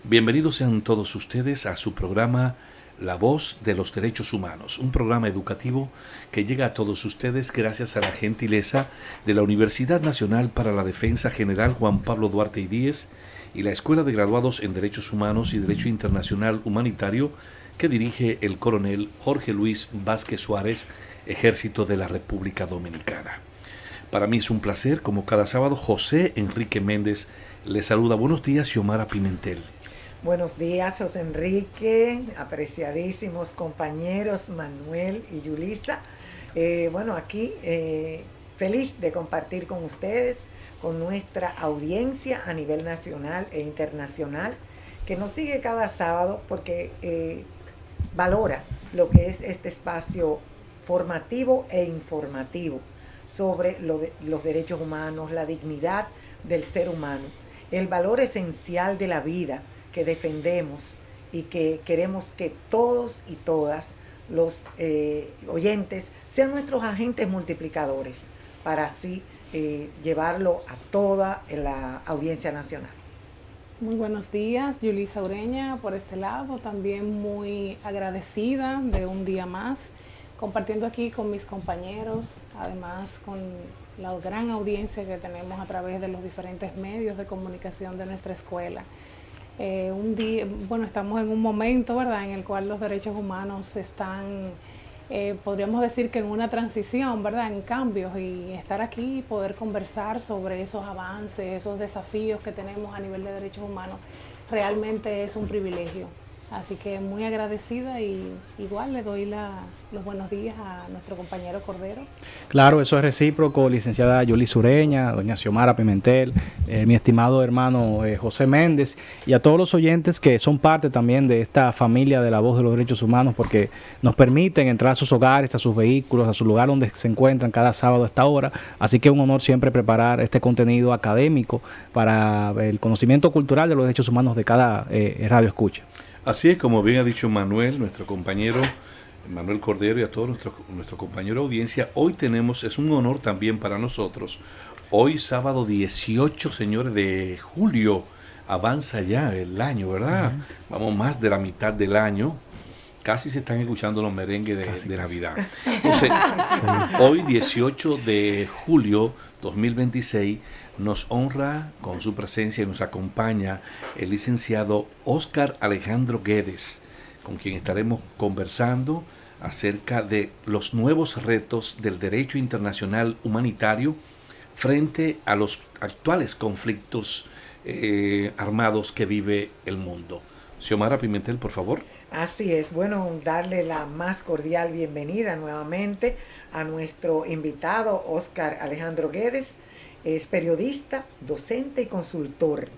Bienvenidos sean todos ustedes a su programa La Voz de los Derechos Humanos, un programa educativo que llega a todos ustedes gracias a la gentileza de la Universidad Nacional para la Defensa General Juan Pablo Duarte y Díez y la Escuela de Graduados en Derechos Humanos y Derecho Internacional Humanitario que dirige el coronel Jorge Luis Vázquez Suárez, Ejército de la República Dominicana. Para mí es un placer, como cada sábado, José Enrique Méndez le saluda. Buenos días, Xiomara Pimentel. Buenos días, José Enrique, apreciadísimos compañeros Manuel y Yulisa. Aquí feliz de compartir con ustedes, con nuestra audiencia a nivel nacional e internacional, que nos sigue cada sábado porque valora lo que es este espacio formativo e informativo sobre los derechos humanos, la dignidad del ser humano, el valor esencial de la vida que defendemos y que queremos que todos y todas los oyentes sean nuestros agentes multiplicadores para así llevarlo a toda la audiencia nacional. Muy buenos días, Yulisa Ureña por este lado, también muy agradecida de un día más, compartiendo aquí con mis compañeros, además con la gran audiencia que tenemos a través de los diferentes medios de comunicación de nuestra escuela. Estamos en un momento, ¿verdad?, en el cual los derechos humanos están, podríamos decir que en una transición, ¿verdad?, en cambios, y estar aquí y poder conversar sobre esos avances, esos desafíos que tenemos a nivel de derechos humanos, realmente es un privilegio. Así que muy agradecida y igual le doy los buenos días a nuestro compañero Cordero. Claro, eso es recíproco, licenciada Yulisa Ureña, doña Xiomara Pimentel, mi estimado hermano José Méndez y a todos los oyentes que son parte también de esta familia de la Voz de los Derechos Humanos, porque nos permiten entrar a sus hogares, a sus vehículos, a su lugar donde se encuentran cada sábado a esta hora. Así que es un honor siempre preparar este contenido académico para el conocimiento cultural de los derechos humanos de cada radio escucha. Así es, como bien ha dicho Manuel, nuestro compañero Manuel Cordero, y a todos nuestro compañero de audiencia, hoy es un honor también para nosotros. Hoy sábado 18, señores, de julio, avanza ya el año, ¿verdad? Vamos más de la mitad del año. Casi se están escuchando los merengues de Navidad. Entonces, hoy 18 de julio 2026 nos honra con su presencia y nos acompaña el licenciado Óscar Alejandro Guedes, con quien estaremos conversando acerca de los nuevos retos del derecho internacional humanitario frente a los actuales conflictos armados que vive el mundo. Xiomara Pimentel, por favor. Así es, bueno, darle la más cordial bienvenida nuevamente a nuestro invitado Óscar Alejandro Guedes. Es periodista, docente y consultor,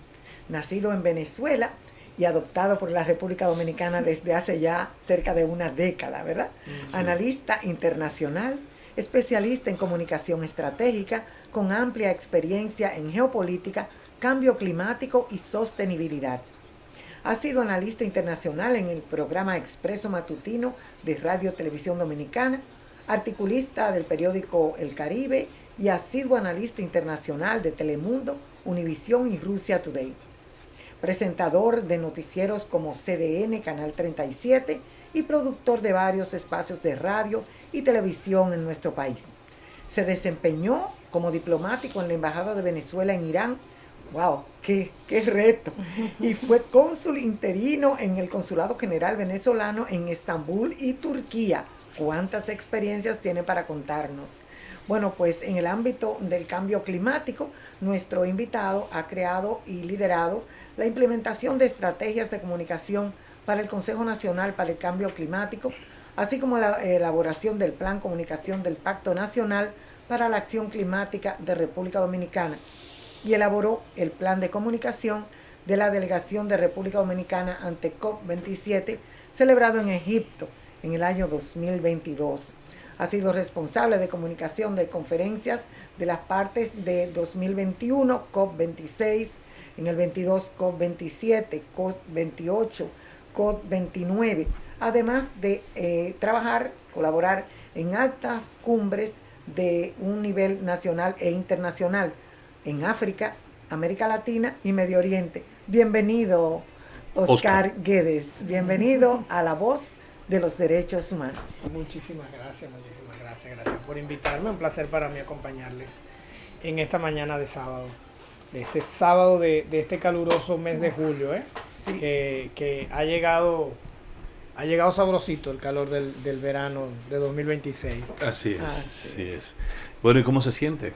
nacido en Venezuela y adoptado por la República Dominicana desde hace ya cerca de una década, ¿verdad? Sí. Analista internacional, especialista en comunicación estratégica, con amplia experiencia en geopolítica, cambio climático y sostenibilidad. Ha sido analista internacional en el programa Expreso Matutino de Radio Televisión Dominicana, articulista del periódico El Caribe y asiduo analista internacional de Telemundo, Univisión y Rusia Today. Presentador de noticieros como CDN, Canal 37 y productor de varios espacios de radio y televisión en nuestro país. Se desempeñó como diplomático en la Embajada de Venezuela en Irán. ¡Wow! ¡Qué reto! Y fue cónsul interino en el Consulado General Venezolano en Estambul y Turquía. ¿Cuántas experiencias tiene para contarnos? Bueno, pues en el ámbito del cambio climático, nuestro invitado ha creado y liderado la implementación de estrategias de comunicación para el Consejo Nacional para el Cambio Climático, así como la elaboración del Plan Comunicación del Pacto Nacional para la Acción Climática de República Dominicana, y elaboró el Plan de Comunicación de la Delegación de República Dominicana ante COP27, celebrado en Egipto en el año 2022. Ha sido responsable de comunicación de conferencias de las partes de 2021, COP26, en el 22, COP27, COP28, COP29, además de colaborar en altas cumbres de un nivel nacional e internacional en África, América Latina y Medio Oriente. Bienvenido, Oscar Guedes. Bienvenido a La Voz de los Derechos Humanos. Muchísimas gracias por invitarme. Un placer para mí acompañarles en esta mañana de sábado, de este caluroso mes de julio, Sí. que ha llegado sabrosito el calor del verano de 2026. Así es, sí. así es. Bueno, ¿y cómo se siente,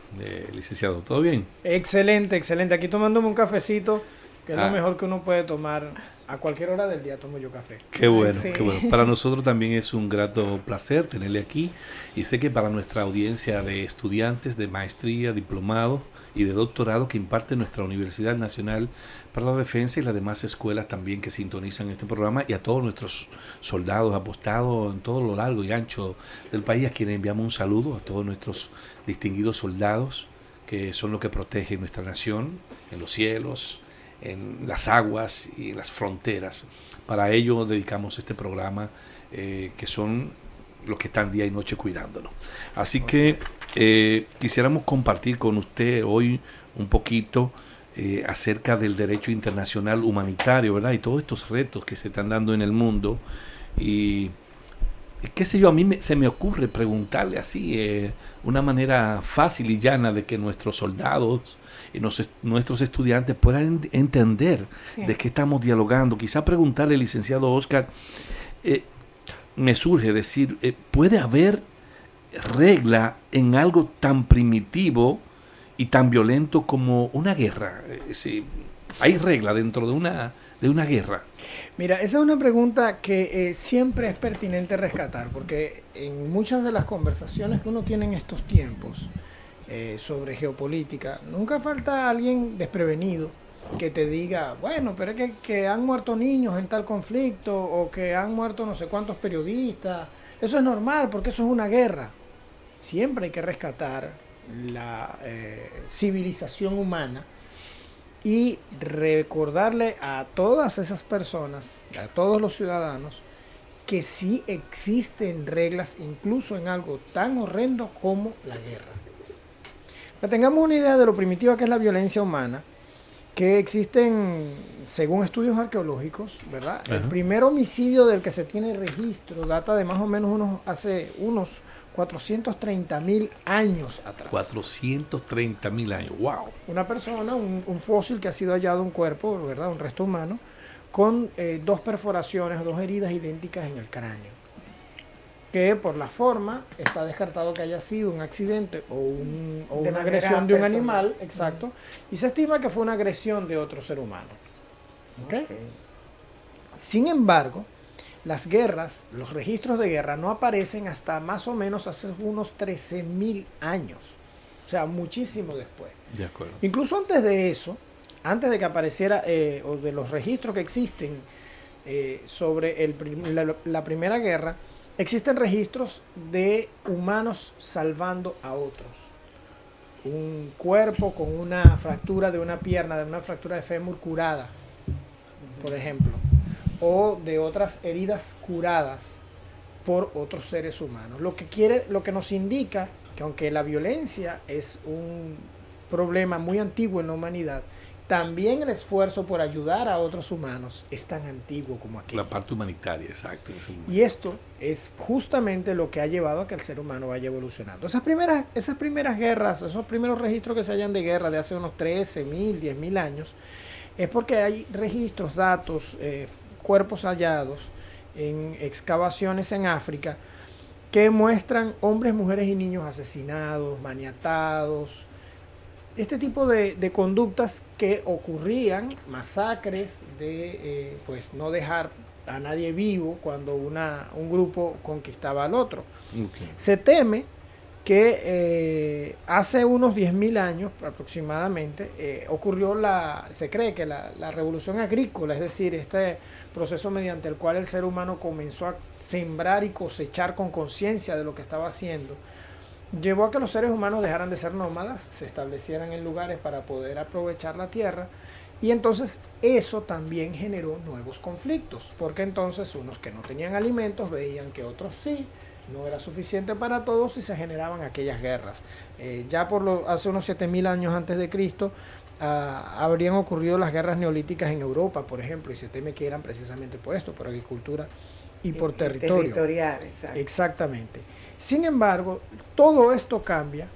licenciado? ¿Todo bien? Excelente. Aquí tomándome un cafecito, que es lo Ah. mejor que uno puede tomar. A cualquier hora del día tomo yo café. Qué bueno, Sí. qué bueno. Para nosotros también es un grato placer tenerle aquí y sé que para nuestra audiencia de estudiantes de maestría, diplomado y de doctorado que imparte nuestra Universidad Nacional para la Defensa y las demás escuelas también que sintonizan este programa, y a todos nuestros soldados apostados en todo lo largo y ancho del país, a quienes enviamos un saludo, a todos nuestros distinguidos soldados que son los que protegen nuestra nación en los cielos, en las aguas y en las fronteras. Para ello dedicamos este programa, que son los que están día y noche cuidándonos. Así que quisiéramos compartir con usted hoy un poquito acerca del derecho internacional humanitario, ¿verdad? Y todos estos retos que se están dando en el mundo. Y qué sé yo, a mí se me ocurre preguntarle así, una manera fácil y llana de que nuestros soldados y nuestros estudiantes puedan entender Sí. de qué estamos dialogando. Quizá preguntarle, licenciado Oscar, me surge decir, ¿puede haber regla en algo tan primitivo y tan violento como una guerra? Sí, ¿hay regla dentro de una guerra? Mira, esa es una pregunta que siempre es pertinente rescatar, porque en muchas de las conversaciones que uno tiene en estos tiempos sobre geopolítica, nunca falta alguien desprevenido que te diga, bueno, pero es que han muerto niños en tal conflicto, o que han muerto no sé cuántos periodistas. Eso es normal, porque eso es una guerra. Siempre hay que rescatar la civilización humana y recordarle a todas esas personas, a todos los ciudadanos, que sí existen reglas, incluso en algo tan horrendo como la guerra. Para que tengamos una idea de lo primitiva que es la violencia humana, que existen, según estudios arqueológicos, ¿verdad? Ajá. El primer homicidio del que se tiene registro data de más o menos hace unos 430.000 años atrás. 430.000 años, wow. Una persona, un fósil que ha sido hallado, un cuerpo, ¿verdad? Un resto humano, con 2 perforaciones, 2 heridas idénticas en el cráneo. Que por la forma está descartado que haya sido un accidente o De una manera agresión de un personal. animal, exacto, y se estima que fue una agresión de otro ser humano. ¿Ok? Sin embargo, las guerras, los registros de guerra no aparecen hasta más o menos hace unos 13.000 años, o sea, muchísimo después. De acuerdo. Incluso antes de eso, antes de que apareciera, o de los registros que existen sobre la Primera Guerra, existen registros de humanos salvando a otros. Un cuerpo con una fractura de una pierna, de una fractura de fémur curada, por ejemplo, o de otras heridas curadas por otros seres humanos. Lo que nos indica que aunque la violencia es un problema muy antiguo en la humanidad, también el esfuerzo por ayudar a otros humanos es tan antiguo como aquello. La parte humanitaria, exacto. en ese momento. Y esto es justamente lo que ha llevado a que el ser humano vaya evolucionando. Esas primeras guerras, esos primeros registros que se hallan de guerra de hace unos 13.000, 10.000 años, es porque hay registros, datos, cuerpos hallados en excavaciones en África que muestran hombres, mujeres y niños asesinados, maniatados, este tipo de conductas que ocurrían, masacres de pues no dejar a nadie vivo cuando un grupo conquistaba al otro. Okay. Se teme que hace unos 10.000 años aproximadamente ocurrió se cree que la revolución agrícola, es decir, este proceso mediante el cual el ser humano comenzó a sembrar y cosechar con conciencia de lo que estaba haciendo, llevó a que los seres humanos dejaran de ser nómadas, se establecieran en lugares para poder aprovechar la tierra, y entonces eso también generó nuevos conflictos, porque entonces unos que no tenían alimentos veían que otros sí, no era suficiente para todos y se generaban aquellas guerras. Ya hace unos 7.000 años antes de Cristo habrían ocurrido las guerras neolíticas en Europa, por ejemplo, y se teme que eran precisamente por esto, por agricultura y por territorio. Territorial, exacto. Exactamente. Sin embargo, todo esto cambia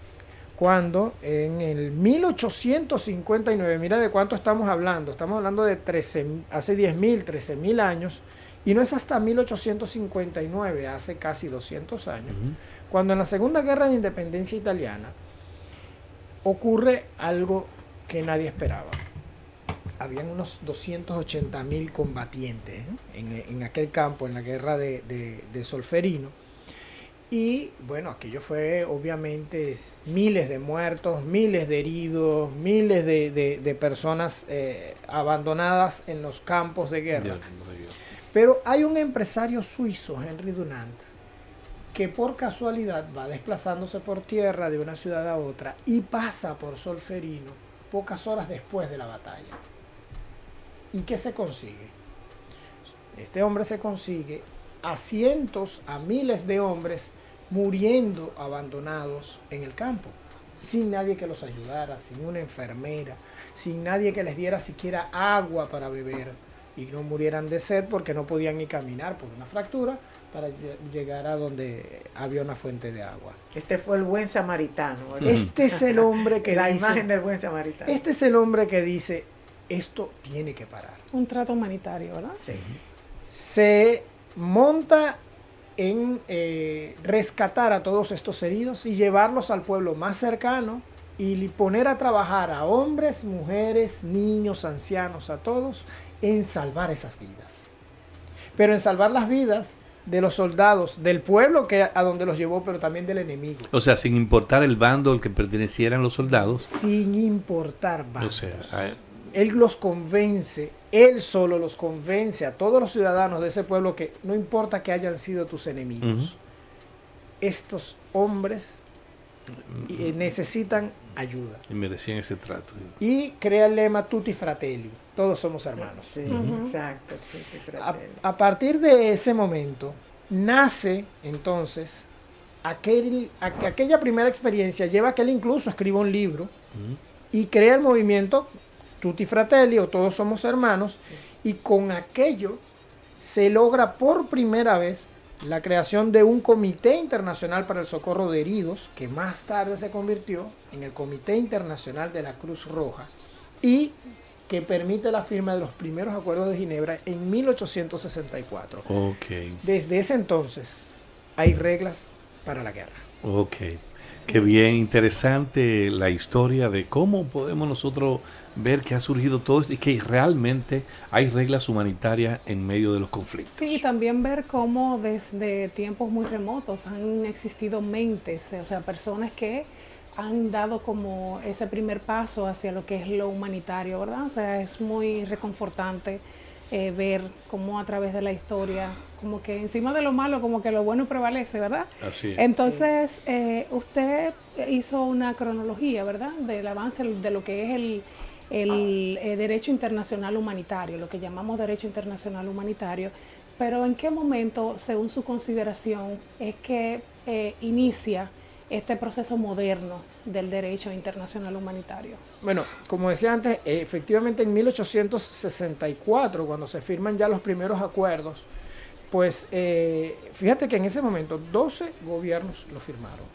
cuando en el 1859, mira de cuánto estamos hablando de hace 10.000, 13.000 años, y no es hasta 1859, hace casi 200 años, cuando en la Segunda Guerra de Independencia Italiana ocurre algo que nadie esperaba. Habían unos 280.000 combatientes en aquel campo, en la guerra de Solferino. Y bueno, aquello fue obviamente miles de muertos, miles de heridos, miles de personas abandonadas en los campos de guerra. Pero hay un empresario suizo, Henry Dunant, que por casualidad va desplazándose por tierra de una ciudad a otra y pasa por Solferino pocas horas después de la batalla. ¿Y qué se consigue? Este hombre se consigue a cientos, a miles de hombres muriendo abandonados en el campo, sin nadie que los ayudara, sin una enfermera, sin nadie que les diera siquiera agua para beber, y no murieran de sed porque no podían ni caminar por una fractura para llegar a donde había una fuente de agua. Este fue el buen samaritano, ¿verdad? Este es el hombre que la dice, imagen del buen samaritano. este es el hombre que dice, esto tiene que parar. Un trato humanitario, ¿verdad? Sí. Se monta en rescatar a todos estos heridos y llevarlos al pueblo más cercano y poner a trabajar a hombres, mujeres, niños, ancianos, a todos, en salvar esas vidas. Pero en salvar las vidas de los soldados, del pueblo a donde los llevó, pero también del enemigo. O sea, sin importar el bando al que pertenecieran los soldados. Sin importar bandos. O sea, él los convence, él solo los convence a todos los ciudadanos de ese pueblo que no importa que hayan sido tus enemigos, estos hombres necesitan ayuda. Y merecían ese trato. Y crea el lema Tutti Fratelli, todos somos hermanos. Sí, exacto. A partir de ese momento nace entonces aquella primera experiencia, lleva a que él incluso escriba un libro y crea el movimiento Tutti Fratelli o Todos Somos Hermanos, y con aquello se logra por primera vez la creación de un Comité Internacional para el Socorro de Heridos, que más tarde se convirtió en el Comité Internacional de la Cruz Roja, y que permite la firma de los primeros acuerdos de Ginebra en 1864. Okay. Desde ese entonces hay reglas para la guerra. Ok. Qué bien, interesante la historia de cómo podemos nosotros ver que ha surgido todo esto y que realmente hay reglas humanitarias en medio de los conflictos. Sí, y también ver cómo desde tiempos muy remotos han existido mentes, o sea, personas que han dado como ese primer paso hacia lo que es lo humanitario, ¿verdad? O sea, es muy reconfortante ver cómo a través de la historia, como que encima de lo malo, como que lo bueno prevalece, ¿verdad? Así es. Entonces, usted hizo una cronología, ¿verdad? Del avance de lo que es el derecho internacional humanitario, lo que llamamos derecho internacional humanitario, pero ¿en qué momento, según su consideración, es que inicia este proceso moderno del derecho internacional humanitario? Bueno, como decía antes, efectivamente en 1864, cuando se firman ya los primeros acuerdos, pues fíjate que en ese momento 12 gobiernos lo firmaron.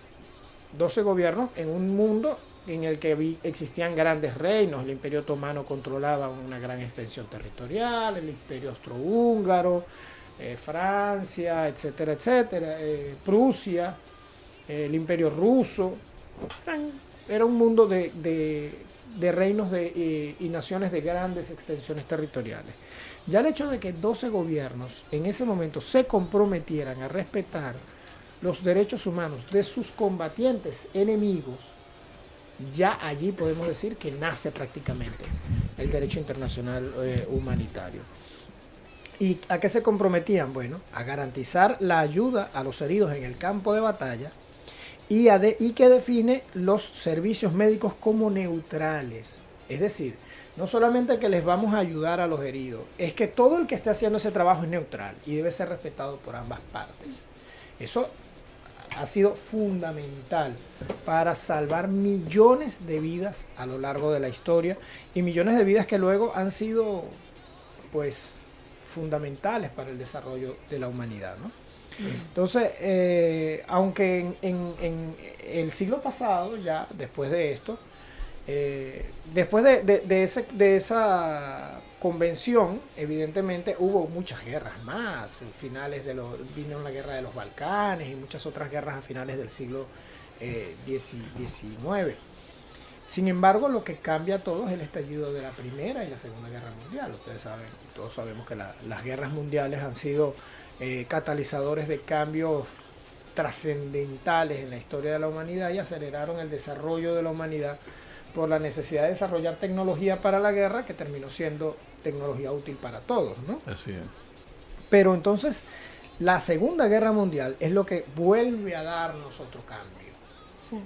12 gobiernos en un mundo en el que existían grandes reinos. El Imperio Otomano controlaba una gran extensión territorial, el Imperio Austrohúngaro, Francia, etcétera, etcétera, Prusia, el Imperio Ruso. Era un mundo de reinos y naciones de grandes extensiones territoriales. Ya el hecho de que 12 gobiernos en ese momento se comprometieran a respetar los derechos humanos de sus combatientes enemigos, ya allí podemos decir que nace prácticamente el derecho internacional humanitario. ¿Y a qué se comprometían? Bueno, a garantizar la ayuda a los heridos en el campo de batalla y que define los servicios médicos como neutrales. Es decir, no solamente que les vamos a ayudar a los heridos, es que todo el que esté haciendo ese trabajo es neutral y debe ser respetado por ambas partes. Eso ha sido fundamental para salvar millones de vidas a lo largo de la historia y millones de vidas que luego han sido pues fundamentales para el desarrollo de la humanidad, ¿no? Entonces, aunque en el siglo pasado, ya después de esto, después de esa convención, evidentemente hubo muchas guerras más. Vino la guerra de los Balcanes y muchas otras guerras a finales del siglo XIX. Sin embargo, lo que cambia todo es el estallido de la Primera y la Segunda Guerra Mundial. Ustedes saben, todos sabemos que las guerras mundiales han sido catalizadores de cambios trascendentales en la historia de la humanidad y aceleraron el desarrollo de la humanidad por la necesidad de desarrollar tecnología para la guerra que terminó siendo tecnología útil para todos, ¿no? Así es. Pero entonces la Segunda Guerra Mundial es lo que vuelve a darnos otro cambio. Sí.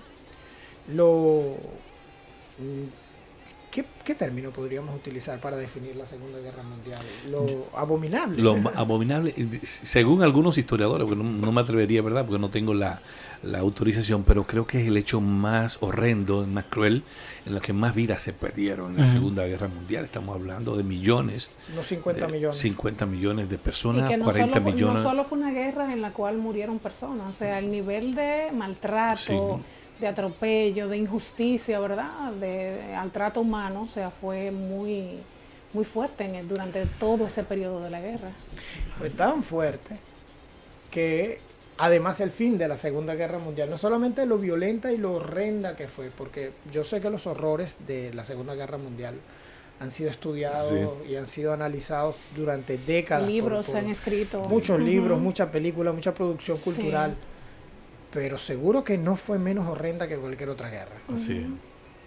¿Qué término podríamos utilizar para definir la Segunda Guerra Mundial? Lo abominable. Lo abominable, según algunos historiadores, porque no me atrevería, ¿verdad? Porque no tengo la autorización, pero creo que es el hecho más horrendo, más cruel, en el que más vidas se perdieron en la Segunda Guerra Mundial. Estamos hablando de millones. Unos 50 millones. 50 millones de personas, Y que 40 millones. No solo fue una guerra en la cual murieron personas, o sea, el nivel de maltrato, Sí. de atropello, de injusticia, ¿verdad? Al trato humano, o sea, fue muy, muy fuerte durante todo ese periodo de la guerra. Fue tan fuerte que además el fin de la Segunda Guerra Mundial, no solamente lo violenta y lo horrenda que fue, porque yo sé que los horrores de la Segunda Guerra Mundial han sido estudiados y han sido analizados durante décadas. Libros se han escrito. Muchos libros, muchas películas, mucha producción cultural. Sí. Pero seguro que no fue menos horrenda que cualquier otra guerra. Así es.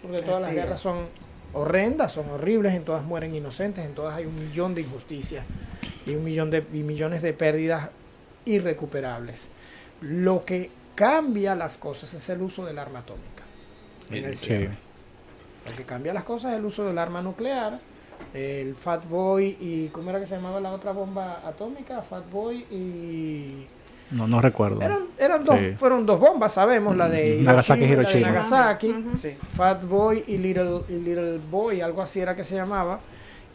Porque todas las guerras son horrendas, son horribles, en todas mueren inocentes, en todas hay 1 millón de injusticias y millones de pérdidas irrecuperables. Lo que cambia las cosas es el uso del arma atómica en el cielo. Lo que cambia las cosas es el uso del arma nuclear, el Fat Boy y ¿cómo era que se llamaba la otra bomba atómica? Fat Boy y... No recuerdo. Fueron 2 bombas, sabemos, la de Nagasaki y Hiroshima. La de Nagasaki, Fat Boy y Little Boy, algo así era que se llamaba.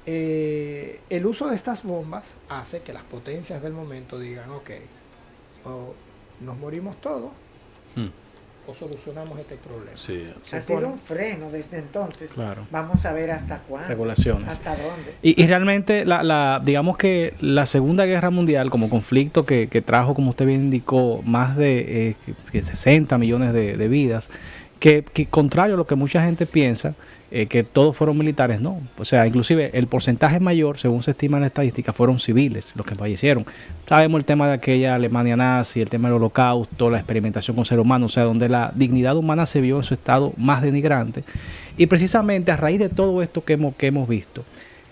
El uso de estas bombas hace que las potencias del momento digan, ok, o nos morimos todos, o solucionamos este problema. Sí. Ha sido un freno desde entonces. Claro. Vamos a ver hasta cuándo. Regulaciones. Hasta dónde. Y realmente, digamos que la Segunda Guerra Mundial, como conflicto que trajo, como usted bien indicó, más de 60 millones de vidas, que contrario a lo que mucha gente piensa, que todos fueron militares, no. O sea, inclusive el porcentaje mayor, según se estima en la estadística, fueron civiles los que fallecieron. Sabemos el tema de aquella Alemania nazi, el tema del holocausto, la experimentación con ser humano, o sea, donde la dignidad humana se vio en su estado más denigrante. Y precisamente a raíz de todo esto que hemos visto,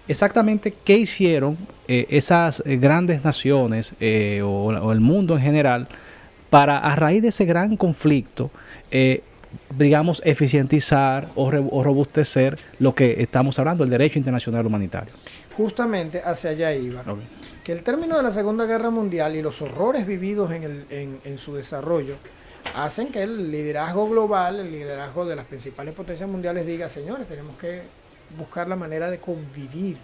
exactamente qué hicieron esas grandes naciones o el mundo en general para, a raíz de ese gran conflicto, digamos, eficientizar o robustecer lo que estamos hablando, el derecho internacional humanitario. Justamente hacia allá iba. Okay. Que el término de la Segunda Guerra Mundial y los horrores vividos en su desarrollo hacen que el liderazgo global, el liderazgo de las principales potencias mundiales diga, señores, tenemos que buscar la manera de convivir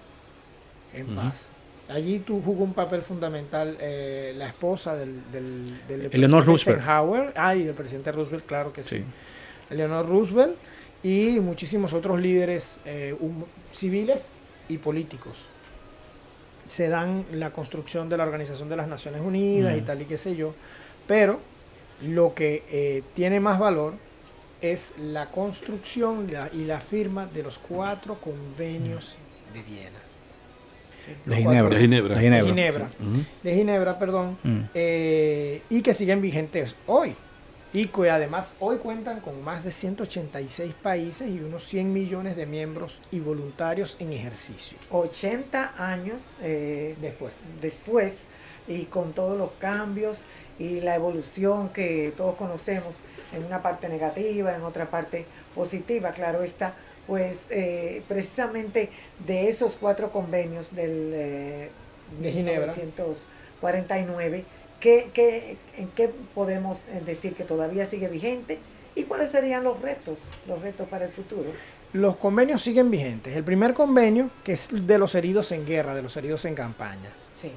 en paz. Allí jugó un papel fundamental la esposa del Eleanor Roosevelt. Eisenhower, y del presidente Roosevelt, claro que sí. Eleanor Roosevelt y muchísimos otros líderes civiles y políticos. Se dan la construcción de la Organización de las Naciones Unidas y tal y qué sé yo, pero lo que tiene más valor es la construcción y la firma de los 4 convenios de Viena. De Ginebra, perdón, y que siguen vigentes hoy. Y que además hoy cuentan con más de 186 países y unos 100 millones de miembros y voluntarios en ejercicio. 80 años después, y con todos los cambios y la evolución que todos conocemos, en una parte negativa, en otra parte positiva, claro está, pues precisamente de esos 4 convenios del de Ginebra 1949, ¿En qué podemos decir que todavía sigue vigente? ¿Y cuáles serían los retos para el futuro? Los convenios siguen vigentes. El primer convenio, que es de los heridos en guerra, de los heridos en campaña, Sí.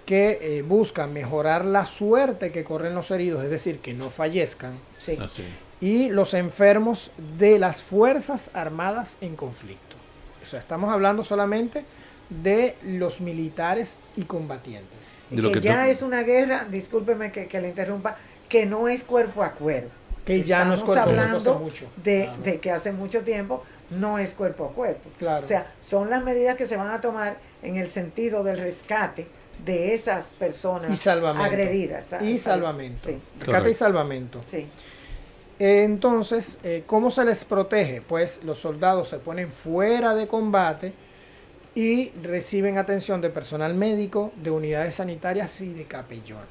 que busca mejorar la suerte que corren los heridos, es decir, que no fallezcan, Sí. Así. y los enfermos de las Fuerzas Armadas en conflicto. O sea, estamos hablando solamente de los militares y combatientes. Y De lo que que ya tú- es una guerra, discúlpeme que le interrumpa, que no es cuerpo a cuerpo. Que ya no es Estamos cuerpo a cuerpo, hablando hace mucho. de, Claro. de que hace mucho tiempo no es cuerpo a cuerpo. Claro. O sea, son las medidas que se van a tomar en el sentido del rescate de esas personas Y salvamento. agredidas. Y salvamento. Sí, Rescate y Correcto. salvamento. sí. Entonces, ¿cómo se les protege? Pues los soldados se ponen fuera de combate y reciben atención de personal médico, de unidades sanitarias y de capellanes,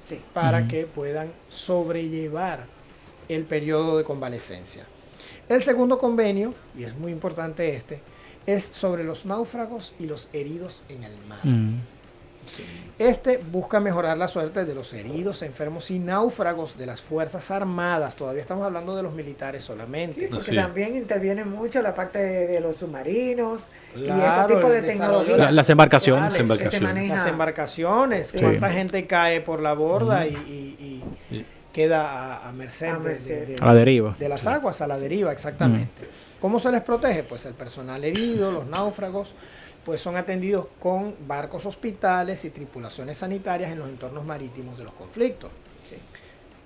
Sí. para que puedan sobrellevar el periodo de convalecencia. El segundo convenio, y es muy importante este, es sobre los náufragos y los heridos en el mar. Este busca mejorar la suerte de los heridos, enfermos y náufragos de las Fuerzas Armadas. Todavía estamos hablando de los militares solamente. Sí, porque Así. también interviene mucho la parte de los submarinos y Claro, este tipo de el desarrollo tecnología. Las embarcaciones. actuales que se Embarcaciones. maneja. Las embarcaciones, Sí. cuánta gente cae por la borda y Sí. queda a merced, A merced. de A la deriva. de las aguas, a la deriva, exactamente. ¿Cómo se les protege? Pues el personal herido, los náufragos, pues son atendidos con barcos hospitales y tripulaciones sanitarias en los entornos marítimos de los conflictos.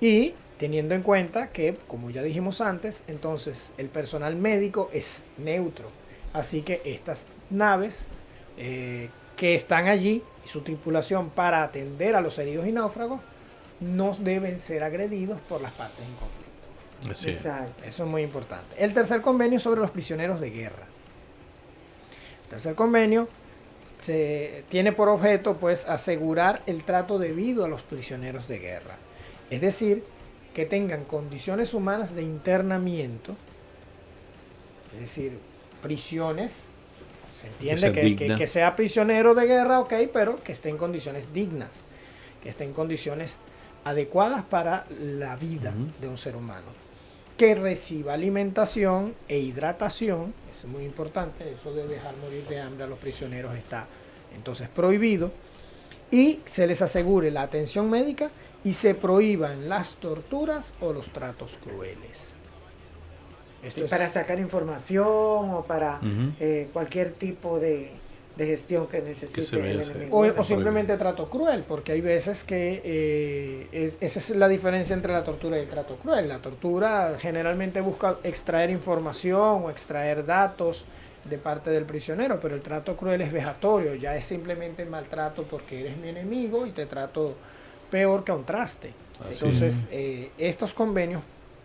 Y teniendo en cuenta que, como ya dijimos antes, entonces el personal médico es neutro. Así que estas naves que están allí y su tripulación para atender a los heridos y náufragos no deben ser agredidos por las partes en conflicto. Así. Exacto. Eso es muy importante. El tercer convenio es sobre los prisioneros de guerra. El tercer convenio tiene por objeto pues asegurar el trato debido a los prisioneros de guerra. Es decir, que tengan condiciones humanas de internamiento, es decir, prisiones. Se entiende ser que digna. sea prisionero de guerra, ok, pero que esté en condiciones dignas, que esté en condiciones adecuadas para la vida de un ser humano. Que reciba alimentación e hidratación, eso es muy importante, eso de dejar morir de hambre a los prisioneros está entonces prohibido, y se les asegure la atención médica y se prohíban las torturas o los tratos crueles. Esto es- Para sacar información o para Ujú. cualquier tipo de gestión que necesite se vea el hacer. enemigo. O ¿verdad? simplemente trato cruel, porque hay veces que esa es la diferencia entre la tortura y el trato cruel. La tortura generalmente busca extraer información o extraer datos de parte del prisionero, pero el trato cruel es vejatorio, ya es simplemente maltrato porque eres mi enemigo y te trato peor que a un traste. Así Entonces, estos convenios,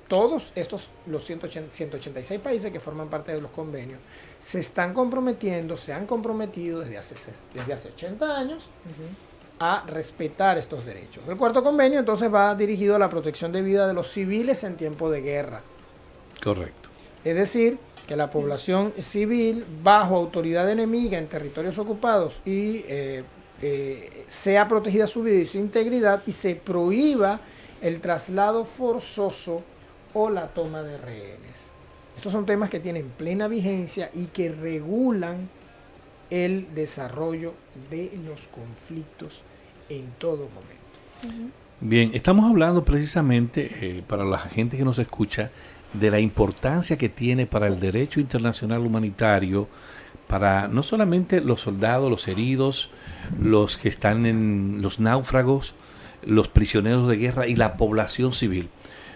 todos estos, los 186 países que forman parte de los convenios, se están comprometiendo, se han comprometido desde hace 80 años a respetar estos derechos. El cuarto convenio entonces va dirigido a la protección de vida de los civiles en tiempo de guerra. Correcto. Es decir, que la población civil bajo autoridad enemiga en territorios ocupados y sea protegida su vida y su integridad y se prohíba el traslado forzoso o la toma de rehenes. Estos son temas que tienen plena vigencia y que regulan el desarrollo de los conflictos en todo momento. Bien, estamos hablando precisamente, para la gente que nos escucha, de la importancia que tiene para el derecho internacional humanitario, para no solamente los soldados, los heridos, los que están en los náufragos, los prisioneros de guerra y la población civil.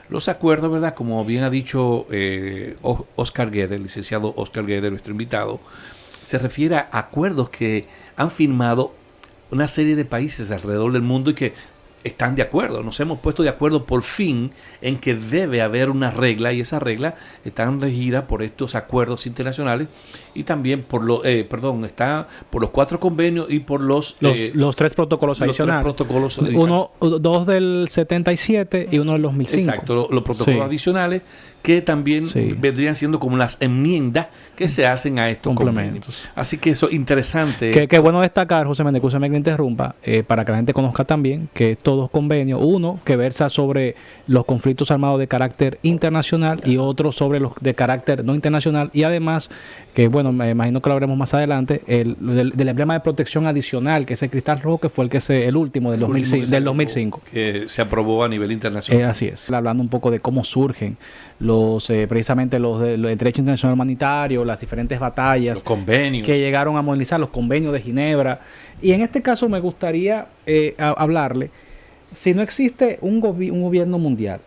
Los acuerdos, ¿verdad? Como bien ha dicho Oscar Guedes, el licenciado Oscar Guedes, nuestro invitado, se refiere a acuerdos que han firmado una serie de países alrededor del mundo y que están de acuerdo. Nos hemos puesto de acuerdo por fin en que debe haber una regla, y esa regla está regida por estos acuerdos internacionales y también por está por los 4 convenios y por los 3 protocolos los 3 adicionales. protocolos adicionales. 2 del 77 y uno del 2005. Exacto, los protocolos Sí. adicionales que también Sí. vendrían siendo como las enmiendas que se hacen a estos Complementos. convenios. Así que eso es interesante. Que bueno destacar, José Méndez, que usted me interrumpa, para que la gente conozca también que estos dos convenios, uno que versa sobre los conflictos armados de carácter internacional y otro sobre los de carácter no internacional, y además, que bueno, me imagino que lo veremos más adelante, del emblema de protección adicional, que es el cristal rojo, que fue el último del, 2005. Que se aprobó a nivel internacional. Así es. Hablando un poco de cómo surgen precisamente el derecho internacional humanitario, las diferentes batallas, Los convenios. que llegaron a movilizar, los convenios de Ginebra. Y en este caso me gustaría hablarle, si no existe un gobierno mundial,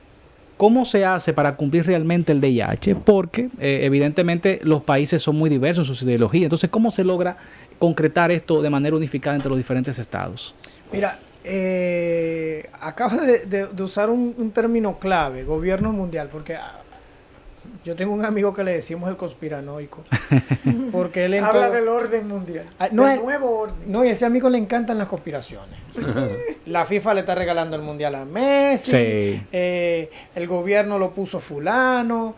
¿cómo se hace para cumplir realmente el DIH? Porque evidentemente los países son muy diversos en sus ideologías. Entonces, ¿cómo se logra concretar esto de manera unificada entre los diferentes estados? Mira, acabas de usar un término clave, gobierno mundial, porque yo tengo un amigo que le decimos el conspiranoico, porque él Habla del orden mundial, no, del nuevo orden. No, y a ese amigo le encantan las conspiraciones. La FIFA le está regalando el mundial a Messi, Sí. El gobierno lo puso fulano,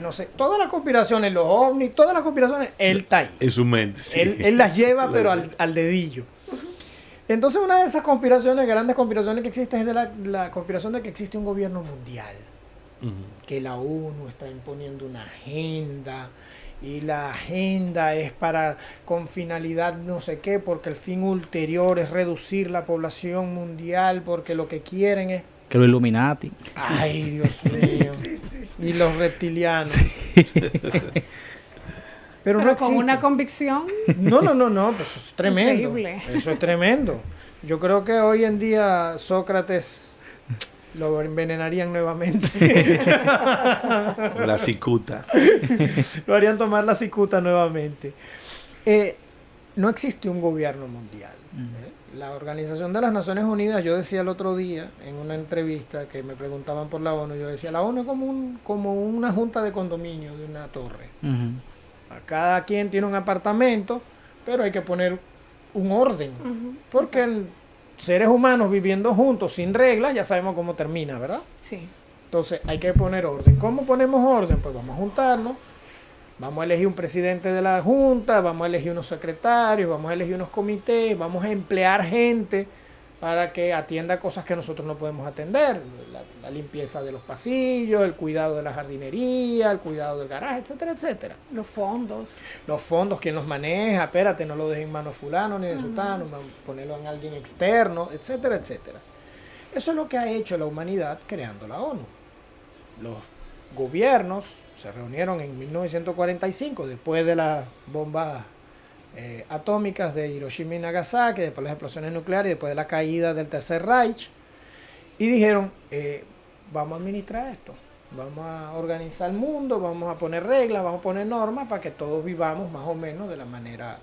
no sé, todas las conspiraciones, los ovnis, todas las conspiraciones, él está ahí. En su mente, sí. Él las lleva, pero al dedillo. Entonces, una de esas conspiraciones, grandes conspiraciones que existe, es de la conspiración de que existe un gobierno mundial, que la ONU está imponiendo una agenda, y la agenda es con finalidad no sé qué, porque el fin ulterior es reducir la población mundial, porque lo que quieren es... Que los Illuminati. Ay, Dios mío. Y los reptilianos. Pero no con existe. una convicción. No, pues eso es tremendo. Increíble. Eso es tremendo. Yo creo que hoy en día Sócrates lo envenenarían nuevamente. La cicuta. Lo harían tomar la cicuta nuevamente. No existe un gobierno mundial. La Organización de las Naciones Unidas, yo decía el otro día en una entrevista que me preguntaban por la ONU, yo decía, la ONU es como una junta de condominio de una torre. Cada quien tiene un apartamento, pero hay que poner un orden, porque seres humanos viviendo juntos sin reglas, ya sabemos cómo termina, ¿verdad? Sí. Entonces hay que poner orden. ¿Cómo ponemos orden? Pues vamos a juntarnos, vamos a elegir un presidente de la junta, vamos a elegir unos secretarios, vamos a elegir unos comités, vamos a emplear gente para que atienda cosas que nosotros no podemos atender, la limpieza de los pasillos, el cuidado de la jardinería, el cuidado del garaje, etcétera, etcétera. Los fondos. Los fondos, ¿quién los maneja? Espérate, no lo dejen en manos fulano ni de sutano, ponerlo en alguien externo, etcétera, etcétera. Eso es lo que ha hecho la humanidad creando la ONU. Los gobiernos se reunieron en 1945, después de las bombas atómicas de Hiroshima y Nagasaki, después de las explosiones nucleares, después de la caída del Tercer Reich, y dijeron, vamos a administrar esto, vamos a organizar el mundo, vamos a poner reglas, vamos a poner normas para que todos vivamos más o menos de la manera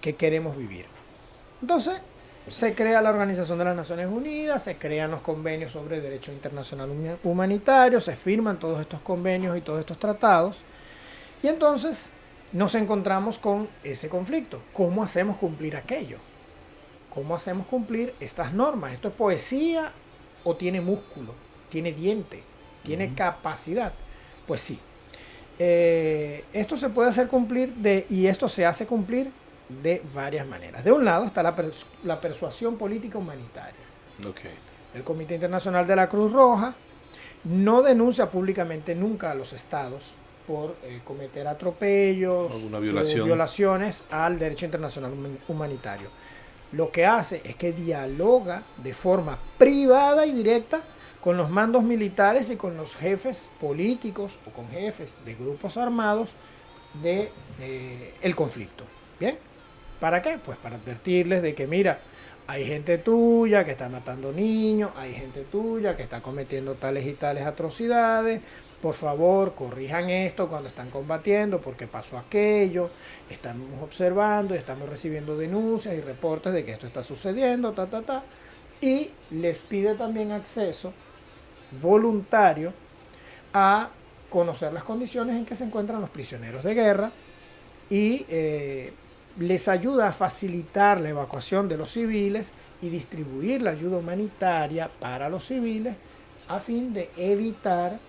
que queremos vivir. Entonces, se crea la Organización de las Naciones Unidas, se crean los convenios sobre derecho internacional humanitario, se firman todos estos convenios y todos estos tratados, y entonces nos encontramos con ese conflicto. ¿Cómo hacemos cumplir aquello? ¿Cómo hacemos cumplir estas normas? ¿Esto es poesía o tiene músculo? ¿Tiene diente? ¿Tiene capacidad? Pues sí. Esto se puede hacer cumplir y esto se hace cumplir de varias maneras. De un lado está la persuasión política humanitaria. Okay. El Comité Internacional de la Cruz Roja no denuncia públicamente nunca a los estados por cometer atropellos, violaciones al derecho internacional humanitario. Lo que hace es que dialoga de forma privada y directa con los mandos militares y con los jefes políticos o con jefes de grupos armados de el conflicto. ¿Bien? ¿Para qué? Pues para advertirles de que, mira, hay gente tuya que está matando niños, hay gente tuya que está cometiendo tales y tales atrocidades. Por favor, corrijan esto cuando están combatiendo, porque pasó aquello, estamos observando, estamos recibiendo denuncias y reportes de que esto está sucediendo, y les pide también acceso voluntario a conocer las condiciones en que se encuentran los prisioneros de guerra y les ayuda a facilitar la evacuación de los civiles y distribuir la ayuda humanitaria para los civiles a fin de evitar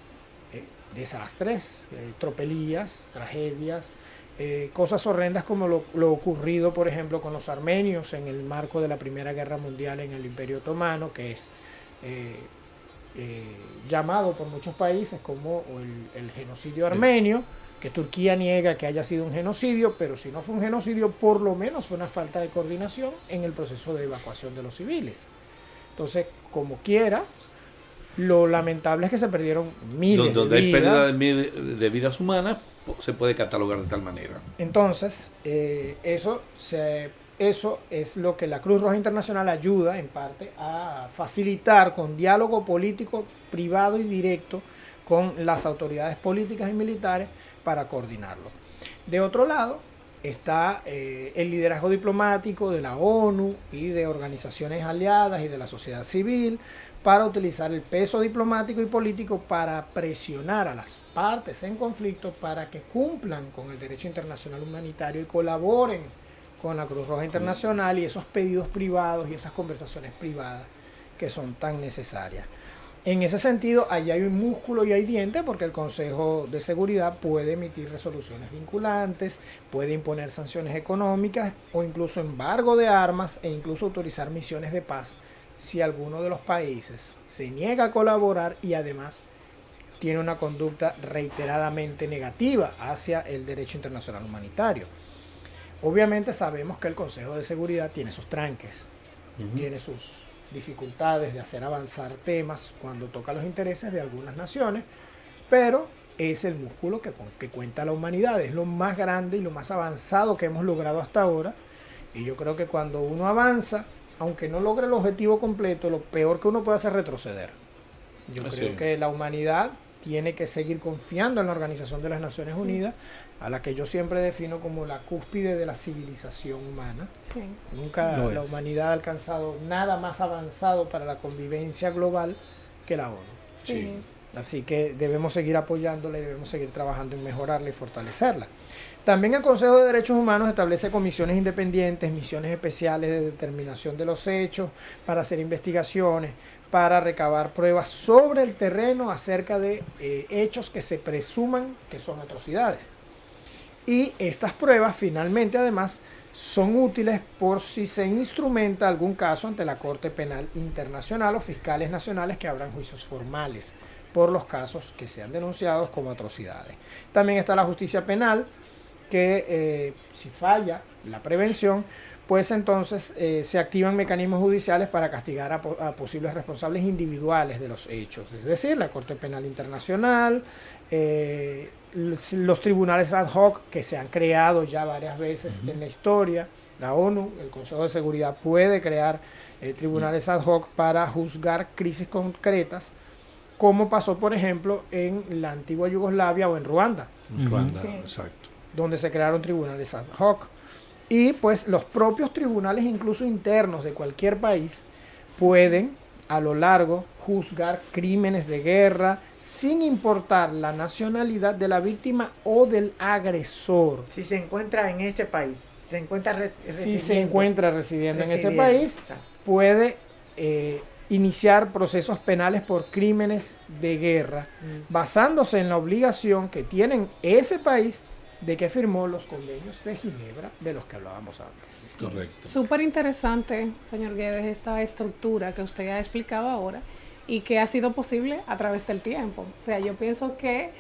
desastres, tropelías, tragedias, cosas horrendas como lo ocurrido, por ejemplo, con los armenios en el marco de la Primera Guerra Mundial en el Imperio Otomano, que es llamado por muchos países como el genocidio armenio, que Turquía niega que haya sido un genocidio, pero si no fue un genocidio, por lo menos fue una falta de coordinación en el proceso de evacuación de los civiles. Entonces, como quiera, lo lamentable es que se perdieron miles donde de hay vidas. pérdida de vidas humanas, se puede catalogar de tal manera. Entonces, eso es lo que la Cruz Roja Internacional ayuda en parte a facilitar con diálogo político privado y directo con las autoridades políticas y militares para coordinarlo. De otro lado está el liderazgo diplomático de la ONU y de organizaciones aliadas y de la sociedad civil para utilizar el peso diplomático y político para presionar a las partes en conflicto para que cumplan con el derecho internacional humanitario y colaboren con la Cruz Roja Internacional y esos pedidos privados y esas conversaciones privadas que son tan necesarias. En ese sentido, allí hay un músculo y hay diente porque el Consejo de Seguridad puede emitir resoluciones vinculantes, puede imponer sanciones económicas o incluso embargo de armas e incluso autorizar misiones de paz si alguno de los países se niega a colaborar y además tiene una conducta reiteradamente negativa hacia el derecho internacional humanitario. Obviamente sabemos que el Consejo de Seguridad tiene sus tranques, tiene sus dificultades de hacer avanzar temas cuando toca los intereses de algunas naciones, pero es el músculo que cuenta la humanidad, es lo más grande y lo más avanzado que hemos logrado hasta ahora, y yo creo que cuando uno avanza, aunque no logre el objetivo completo, lo peor que uno puede hacer es retroceder. Yo creo que la humanidad tiene que seguir confiando en la Organización de las Naciones Unidas, a la que yo siempre defino como la cúspide de la civilización humana. Sí. Nunca la humanidad ha alcanzado nada más avanzado para la convivencia global que la ONU. Sí. Así que debemos seguir apoyándola y debemos seguir trabajando en mejorarla y fortalecerla. También el Consejo de Derechos Humanos establece comisiones independientes, misiones especiales de determinación de los hechos, para hacer investigaciones, para recabar pruebas sobre el terreno acerca de hechos que se presuman que son atrocidades. Y estas pruebas finalmente además son útiles por si se instrumenta algún caso ante la Corte Penal Internacional o fiscales nacionales que abran juicios formales por los casos que sean denunciados como atrocidades. También está la justicia penal, que si falla la prevención, pues entonces se activan mecanismos judiciales para castigar a posibles responsables individuales de los hechos. Es decir, la Corte Penal Internacional, los tribunales ad hoc que se han creado ya varias veces en la historia, la ONU, el Consejo de Seguridad puede crear tribunales ad hoc para juzgar crisis concretas, como pasó, por ejemplo, en la antigua Yugoslavia o en Ruanda. Ruanda, Sí. exacto. Donde se crearon tribunales ad hoc. Y pues los propios tribunales, incluso internos de cualquier país, pueden a lo largo juzgar crímenes de guerra sin importar la nacionalidad de la víctima o del agresor. Si se encuentra en ese país, se encuentra Si se encuentra residiendo en ese residiendo, país, exacto. puede iniciar procesos penales por crímenes de guerra, basándose en la obligación que tienen ese país de que firmó los convenios de Ginebra de los que hablábamos antes. Correcto. Súper interesante, señor Guedes, esta estructura que usted ha explicado ahora y que ha sido posible a través del tiempo. O sea, yo pienso que,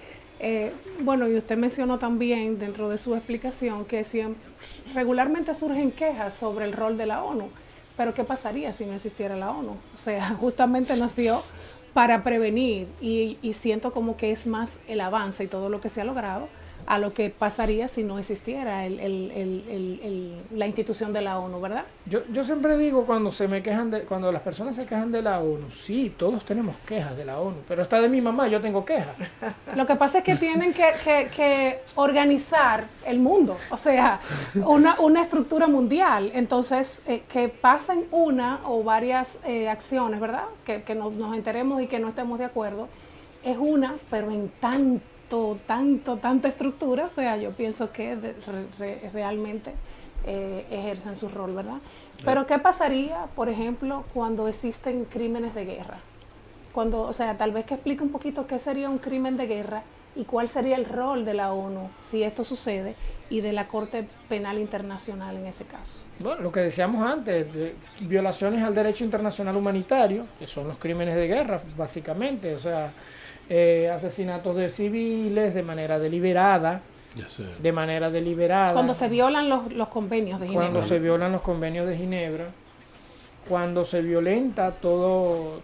bueno, y usted mencionó también dentro de su explicación que regularmente surgen quejas sobre el rol de la ONU, pero ¿qué pasaría si no existiera la ONU? O sea, justamente nació para prevenir y siento como que es más el avance y todo lo que se ha logrado a lo que pasaría si no existiera la institución de la ONU, ¿verdad? Yo siempre digo cuando cuando las personas se quejan de la ONU, sí, todos tenemos quejas de la ONU, pero está de mi mamá, yo tengo quejas. Lo que pasa es que tienen que organizar el mundo, o sea, una estructura mundial. Entonces, que pasen una o varias acciones, ¿verdad? Que nos enteremos y que no estemos de acuerdo, es una, pero en tanta estructura, o sea, yo pienso que realmente ejercen su rol, ¿verdad? Pero ¿qué pasaría, por ejemplo, cuando existen crímenes de guerra? O sea, tal vez que explique un poquito qué sería un crimen de guerra y cuál sería el rol de la ONU si esto sucede y de la Corte Penal Internacional en ese caso. Bueno, lo que decíamos antes, violaciones al derecho internacional humanitario, que son los crímenes de guerra, básicamente, o sea, asesinatos de civiles de manera deliberada, Cuando se violan los convenios de Ginebra. Cuando se violan los convenios de Ginebra, cuando se violenta todo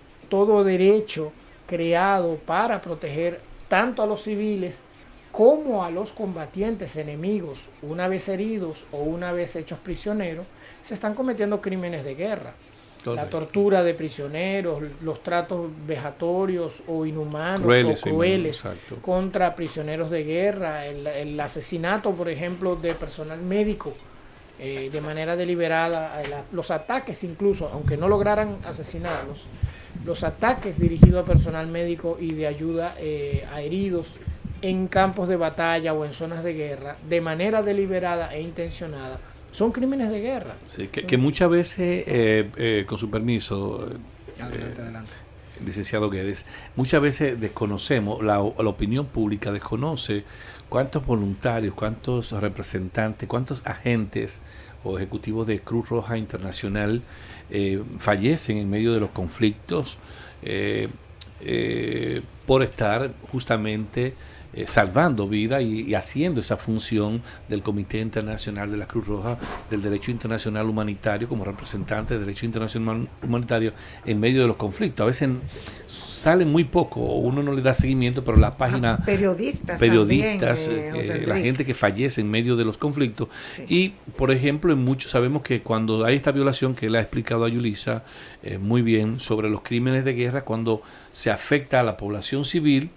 derecho creado para proteger tanto a los civiles como a los combatientes enemigos, una vez heridos o una vez hechos prisioneros, se están cometiendo crímenes de guerra. La tortura de prisioneros, los tratos vejatorios o inhumanos o crueles contra prisioneros de guerra, el asesinato, por ejemplo, de personal médico de manera deliberada, los ataques incluso, aunque no lograran asesinarlos, los ataques dirigidos a personal médico y de ayuda a heridos en campos de batalla o en zonas de guerra, de manera deliberada e intencionada, son crímenes de guerra. Sí, que muchas veces, con su permiso, adelante. Licenciado Guedes, muchas veces desconocemos, la opinión pública desconoce cuántos voluntarios, cuántos representantes, cuántos agentes o ejecutivos de Cruz Roja Internacional fallecen en medio de los conflictos por estar justamente salvando vida y haciendo esa función del Comité Internacional de la Cruz Roja del Derecho Internacional Humanitario como representante del Derecho Internacional Humanitario en medio de los conflictos. A veces salen muy poco, uno no le da seguimiento, pero la página periodistas también, la gente que fallece en medio de los conflictos. Sí. Y, por ejemplo, en muchos sabemos que cuando hay esta violación que él ha explicado a Yulisa muy bien sobre los crímenes de guerra, cuando se afecta a la población civil,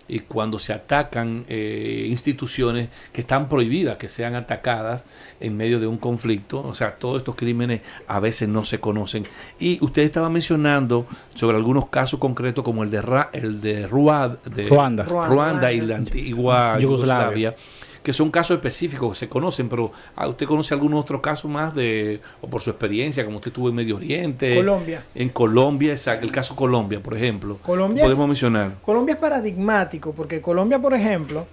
y cuando se atacan instituciones que están prohibidas que sean atacadas en medio de un conflicto, o sea, todos estos crímenes a veces no se conocen. Y usted estaba mencionando sobre algunos casos concretos como el de Ruanda y la antigua Yugoslavia, que son casos específicos que se conocen, pero ¿usted conoce algún otro caso más o por su experiencia, como usted estuvo en Medio Oriente? Colombia. En Colombia, el caso Colombia, por ejemplo. Podemos mencionar. Colombia es paradigmático, porque Colombia, por ejemplo,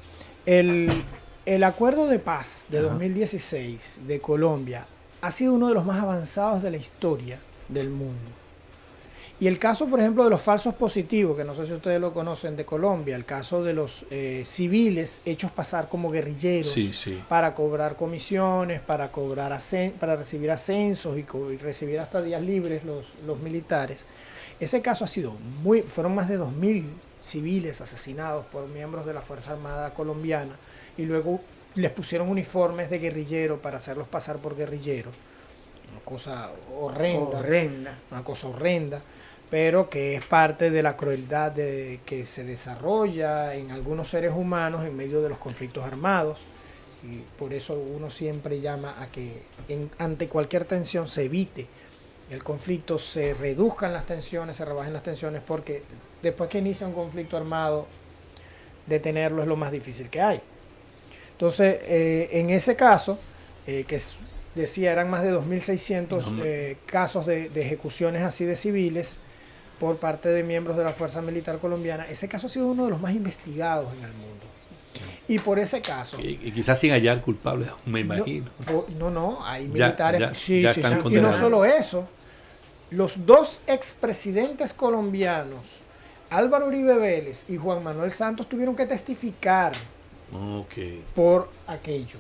el acuerdo de paz de 2016 de Colombia ha sido uno de los más avanzados de la historia del mundo. Y el caso, por ejemplo, de los falsos positivos, que no sé si ustedes lo conocen, de Colombia, el caso de los civiles hechos pasar como guerrilleros para cobrar comisiones, para recibir ascensos y recibir hasta días libres los militares. Ese caso ha sido fueron más de 2.000 civiles asesinados por miembros de la Fuerza Armada colombiana y luego les pusieron uniformes de guerrillero para hacerlos pasar por guerrilleros. Una cosa horrenda. Una cosa horrenda, pero que es parte de la crueldad que se desarrolla en algunos seres humanos en medio de los conflictos armados. Y por eso uno siempre llama a que ante cualquier tensión se evite el conflicto, se reduzcan las tensiones, se rebajen las tensiones, porque después que inicia un conflicto armado, detenerlo es lo más difícil que hay. Entonces, en ese caso, decía, eran más de 2.600 casos de ejecuciones así de civiles por parte de miembros de la Fuerza Militar Colombiana. Ese caso ha sido uno de los más investigados en el mundo. Y por ese caso... Y quizás sin hallar culpables, me imagino. No, hay militares... Ya están condenados. Y no solo eso, los dos expresidentes colombianos, Álvaro Uribe Vélez y Juan Manuel Santos, tuvieron que testificar por aquello.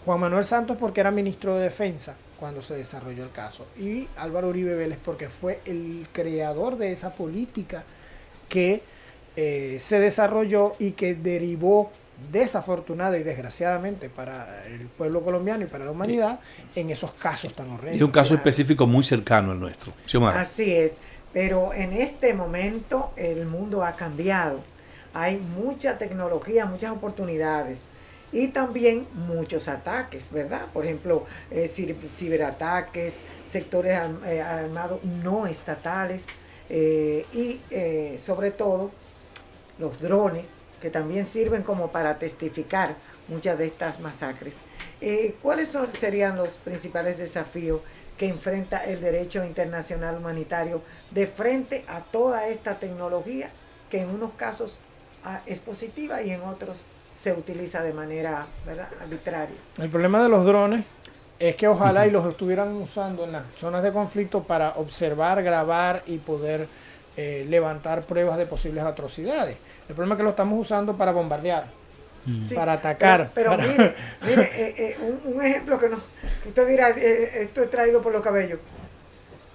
Juan Manuel Santos porque era ministro de Defensa cuando se desarrolló el caso, y Álvaro Uribe Vélez porque fue el creador de esa política que se desarrolló y que derivó desafortunada y desgraciadamente para el pueblo colombiano y para la humanidad en esos casos tan horrendos. Es un caso específico muy cercano al nuestro. Xiomara. Así es, pero en este momento el mundo ha cambiado. Hay mucha tecnología, muchas oportunidades y también muchos ataques, ¿verdad? Por ejemplo, ciberataques, sectores armados no estatales y sobre todo los drones, que también sirven como para testificar muchas de estas masacres. ¿Cuáles serían los principales desafíos que enfrenta el derecho internacional humanitario de frente a toda esta tecnología que en unos casos es positiva y en otros se utiliza de manera, ¿verdad?, arbitraria. El problema de los drones es que ojalá y los estuvieran usando en las zonas de conflicto para observar, grabar y poder levantar pruebas de posibles atrocidades. El problema es que lo estamos usando para bombardear, para atacar. Pero mire, un ejemplo que usted dirá, esto es traído por los cabellos.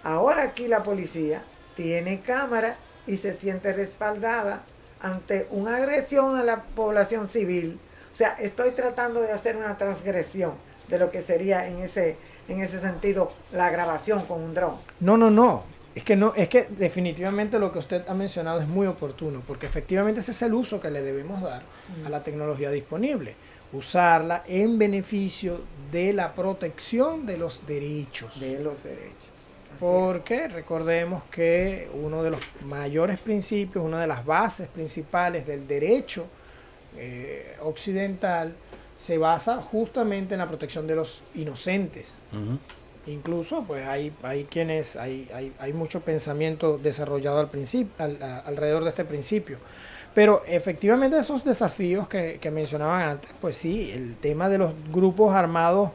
Ahora aquí la policía tiene cámara y se siente respaldada ante una agresión a la población civil. O sea, estoy tratando de hacer una transgresión de lo que sería en ese sentido la grabación con un dron. No. Es que definitivamente lo que usted ha mencionado es muy oportuno, porque efectivamente ese es el uso que le debemos dar a la tecnología disponible. Usarla en beneficio de la protección de los derechos. Porque recordemos que uno de los mayores principios, una de las bases principales del derecho occidental se basa justamente en la protección de los inocentes. Incluso pues hay mucho pensamiento desarrollado alrededor de este principio. Pero efectivamente esos desafíos que mencionaban antes, pues sí, el tema de los grupos armados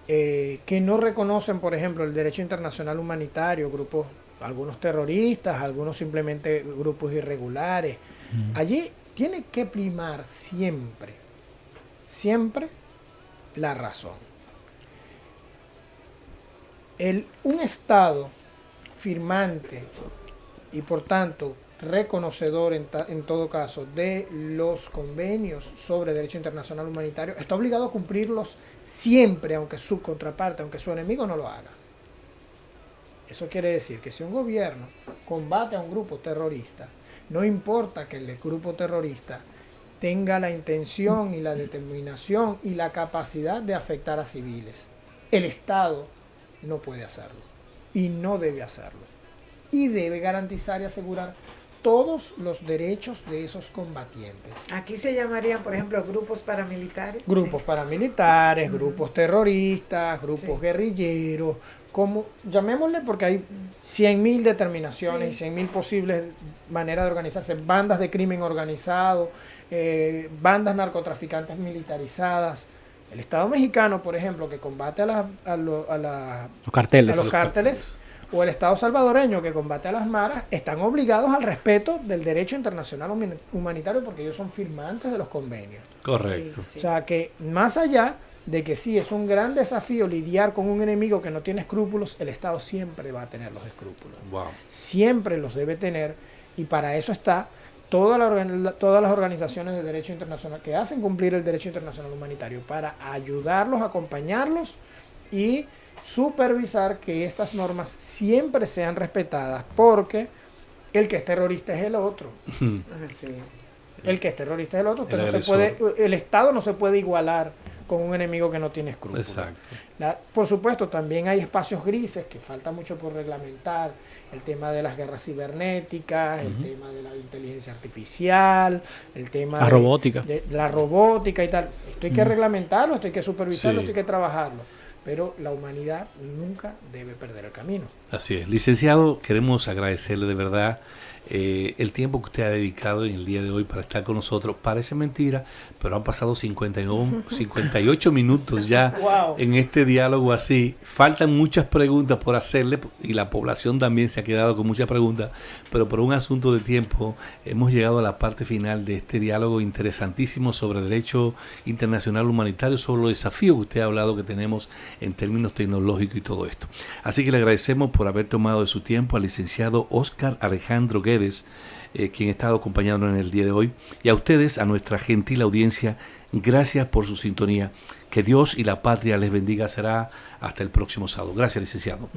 que no reconocen, por ejemplo, el derecho internacional humanitario, algunos terroristas, algunos simplemente grupos irregulares. Allí tiene que primar siempre la razón. Un Estado firmante y por tanto reconocedor en todo caso de los convenios sobre derecho internacional humanitario está obligado a cumplirlos siempre, aunque su contraparte, aunque su enemigo no lo haga. Eso quiere decir que si un gobierno combate a un grupo terrorista, no importa que el grupo terrorista tenga la intención y la determinación y la capacidad de afectar a civiles, el Estado no puede hacerlo y no debe hacerlo, y debe garantizar y asegurar todos los derechos de esos combatientes. Aquí se llamarían, por ejemplo, grupos paramilitares. Grupos paramilitares, grupos terroristas, grupos guerrilleros, como llamémosle, porque hay 100.000 determinaciones y 100.000 posibles maneras de organizarse, bandas de crimen organizado, bandas narcotraficantes militarizadas. El Estado mexicano, por ejemplo, que combate a los cárteles, o el Estado salvadoreño que combate a las maras, están obligados al respeto del derecho internacional humanitario porque ellos son firmantes de los convenios. Correcto. Sí. O sea que más allá de que sí es un gran desafío lidiar con un enemigo que no tiene escrúpulos, el Estado siempre va a tener los escrúpulos. Wow. Siempre los debe tener, y para eso está todas las organizaciones de derecho internacional que hacen cumplir el derecho internacional humanitario, para ayudarlos, acompañarlos y supervisar que estas normas siempre sean respetadas, porque el que es terrorista es el otro. Sí. El que es terrorista es el otro. El Estado no se puede igualar con un enemigo que no tiene escrúpulos. Exacto. Por supuesto, también hay espacios grises que falta mucho por reglamentar. El tema de las guerras cibernéticas, el tema de la inteligencia artificial, el tema la robótica. De la robótica y tal. Esto hay que reglamentarlo, esto hay que supervisarlo, esto hay que trabajarlo. Pero la humanidad nunca debe perder el camino. Así es. Licenciado, queremos agradecerle de verdad el tiempo que usted ha dedicado en el día de hoy para estar con nosotros. Parece mentira, pero han pasado 58 minutos ya Wow. en este diálogo así. Faltan muchas preguntas por hacerle y la población también se ha quedado con muchas preguntas, pero por un asunto de tiempo hemos llegado a la parte final de este diálogo interesantísimo sobre derecho internacional humanitario, sobre los desafíos que usted ha hablado que tenemos en términos tecnológicos y todo esto. Así que le agradecemos por haber tomado de su tiempo al licenciado Óscar Alejandro Guedes, quien ha estado acompañándonos en el día de hoy, y a ustedes, a nuestra gentil audiencia, gracias por su sintonía. Que Dios y la patria les bendiga. Será hasta el próximo sábado. Gracias, licenciado.